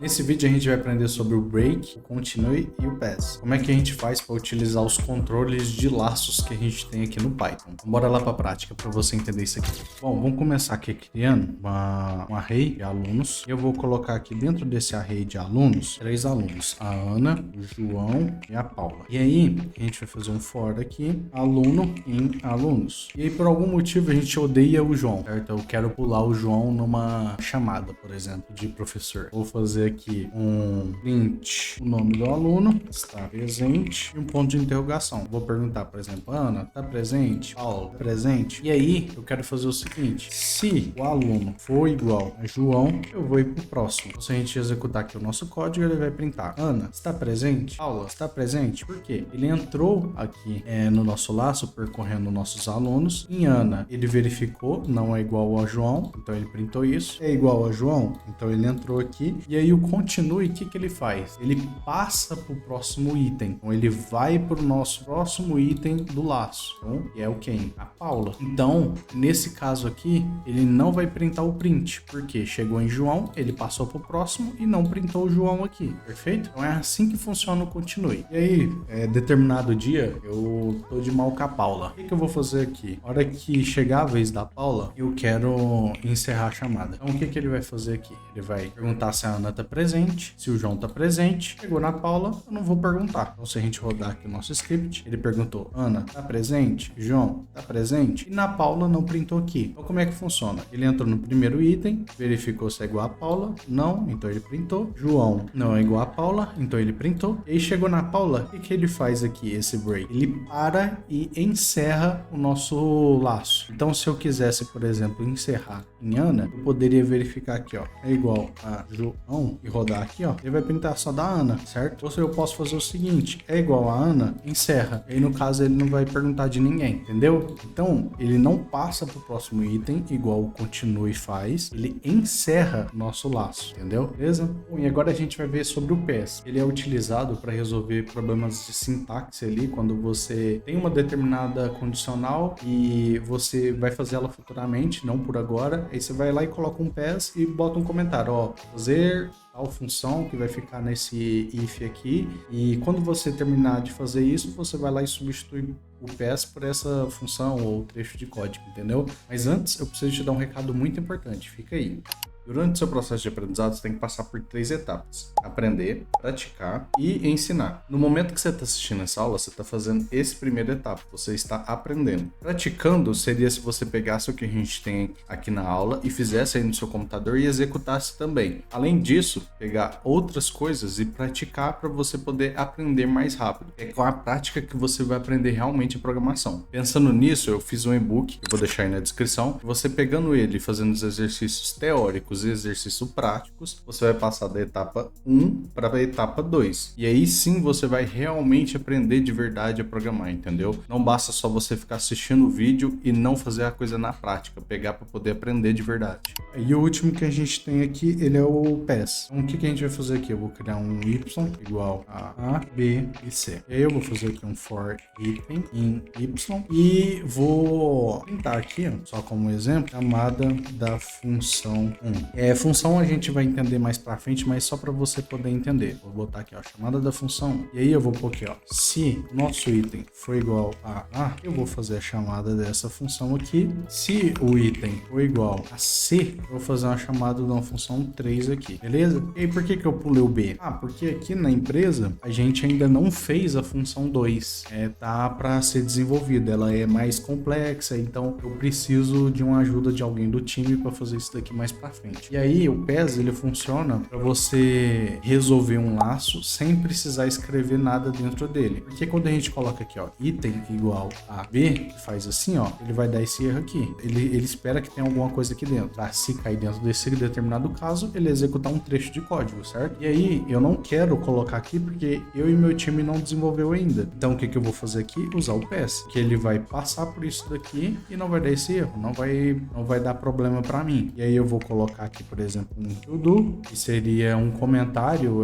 Nesse vídeo a gente vai aprender sobre o break, o continue e o pass. Como é que a gente faz para utilizar os controles de laços que a gente tem aqui no Python. Então, bora lá para a prática para você entender isso aqui. Bom, vamos começar aqui criando um array de alunos. Eu vou colocar aqui dentro desse array de alunos, 3 alunos. A Ana, o João e a Paula. E aí, a gente vai fazer um for aqui, aluno em alunos. E aí, por algum motivo, a gente odeia o João, certo? Eu quero pular o João numa chamada, por exemplo, de professor. Vou fazer aqui um print, o nome do aluno, está presente, e um ponto de interrogação. Vou perguntar, por exemplo, Ana, está presente? Paulo, tá presente? E aí, eu quero fazer o seguinte, se o aluno for igual a João, eu vou ir para o próximo. Então, se a gente executar aqui o nosso código, ele vai printar, Ana, está presente? Paula, está presente? Por quê? Ele entrou aqui no nosso laço, percorrendo nossos alunos. Em Ana, ele verificou, não é igual a João, então ele printou isso. É igual a João, então ele entrou aqui. E aí o continue, o que ele faz? Ele passa para o próximo item. Então ele vai para o nosso próximo item do laço. Então, que é o quem? A Paula. Então, nesse caso aqui, ele não vai printar o print, porque chegou em João, ele passou para o próximo e não printou o João aqui. Perfeito? Então é assim que funciona o continue. E aí, determinado dia, eu tô de mal com a Paula. O que eu vou fazer aqui? Na hora que chegar a vez da Paula, eu quero encerrar a chamada. Então o que ele vai fazer aqui? Ele vai perguntar se a Ana tá presente, se o João tá presente. Chegou na Paula, eu não vou perguntar. Então se a gente rodar aqui o nosso script, ele perguntou, Ana, tá presente? João, tá presente? E na Paula não printou aqui. Então como é que funciona? Ele entrou no primeiro item, verificou se é igual a Paula, não, então ele printou. João não é igual a Paula, então ele printou. E aí chegou na Paula, o que ele faz aqui, esse break? Ele para e encerra o nosso laço. Então se eu quisesse, por exemplo, encerrar em Ana, eu poderia verificar aqui, ó, é igual a João e rodar aqui, ó, ele vai printar só da Ana, certo? Ou se eu posso fazer o seguinte, é igual a Ana, encerra. E aí no caso ele não vai perguntar de ninguém, entendeu? Então ele não passa pro próximo item, igual o continue faz, ele encerra o nosso laço, entendeu? Beleza? Bom, e agora a gente vai ver sobre o pass. Ele é utilizado para resolver problemas de sintaxe ali, quando você tem uma determinada condicional e você vai fazer ela futuramente, não por agora. Aí você vai lá e coloca um pass e bota um comentário, ó, fazer tal função que vai ficar nesse if aqui, e quando você terminar de fazer isso, você vai lá e substitui o pass por essa função ou trecho de código, entendeu? Mas antes, eu preciso te dar um recado muito importante, fica aí. Durante o seu processo de aprendizado, você tem que passar por 3 etapas. Aprender, praticar e ensinar. No momento que você está assistindo essa aula, você está fazendo esse primeiro etapa. Você está aprendendo. Praticando seria se você pegasse o que a gente tem aqui na aula e fizesse aí no seu computador e executasse também. Além disso, pegar outras coisas e praticar para você poder aprender mais rápido. É com a prática que você vai aprender realmente a programação. Pensando nisso, eu fiz um e-book, eu vou deixar aí na descrição. Você pegando ele e fazendo os exercícios teóricos e exercícios práticos, você vai passar da etapa 1 para a etapa 2. E aí sim você vai realmente aprender de verdade a programar, entendeu? Não basta só você ficar assistindo o vídeo e não fazer a coisa na prática, pegar para poder aprender de verdade. E o último que a gente tem aqui, ele é o pass. Então o que a gente vai fazer aqui? Eu vou criar um y igual a B e C. E aí eu vou fazer aqui um for item em y e vou printar aqui, ó, só como exemplo, chamada da função 1. Função a gente vai entender mais pra frente, mas só para você poder entender. Vou botar aqui, ó, chamada da função. E aí eu vou pôr aqui, ó, se nosso item for igual a A, eu vou fazer a chamada dessa função aqui. Se o item for igual a C, eu vou fazer uma chamada de uma função 3 aqui, beleza? E aí por que eu pulei o B? Porque aqui na empresa a gente ainda não fez a função 2. Tá para ser desenvolvida. Ela é mais complexa, então eu preciso de uma ajuda de alguém do time para fazer isso daqui mais pra frente. E aí o pass ele funciona para você resolver um laço sem precisar escrever nada dentro dele. Porque quando a gente coloca aqui, ó, item igual a B, faz assim, ó, ele vai dar esse erro aqui. Ele espera que tenha alguma coisa aqui dentro. Pra se cair dentro desse determinado caso, ele executar um trecho de código, certo? E aí eu não quero colocar aqui porque eu e meu time não desenvolveu ainda. Então o que eu vou fazer aqui? Usar o pass, que ele vai passar por isso daqui e não vai dar esse erro, não vai dar problema para mim. E aí eu vou colocar colocar aqui, por exemplo, um to do, que seria um comentário,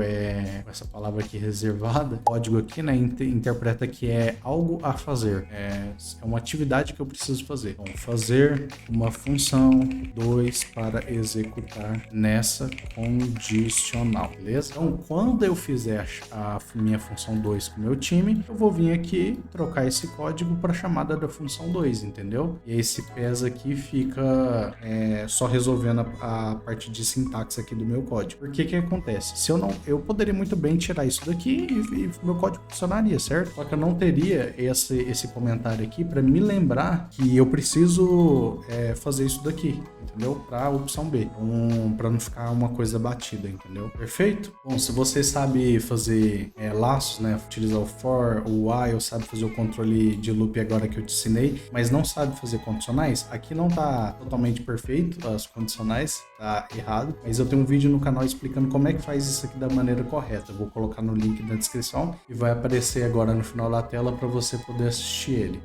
com essa palavra aqui reservada, código aqui, né, interpreta que é algo a fazer, é uma atividade que eu preciso fazer. Então, fazer uma função 2 para executar nessa condicional, beleza? Então, quando eu fizer a minha função 2 com o meu time, eu vou vir aqui trocar esse código para a chamada da função 2, entendeu? E esse PES aqui fica só resolvendo a parte de sintaxe aqui do meu código. Por que acontece? Se eu poderia muito bem tirar isso daqui e meu código funcionaria, certo? Só que eu não teria esse comentário aqui para me lembrar que eu preciso fazer isso daqui, entendeu? Para a opção B, para não ficar uma coisa batida, entendeu? Perfeito? Bom, se você sabe fazer laços, né? Utilizar o for, o while, sabe fazer o controle de loop agora que eu te ensinei, mas não sabe fazer condicionais, aqui não tá totalmente perfeito, as condicionais, tá errado, mas eu tenho um vídeo no canal explicando como é que faz isso aqui da maneira correta. Eu vou colocar no link na descrição e vai aparecer agora no final da tela para você poder assistir ele.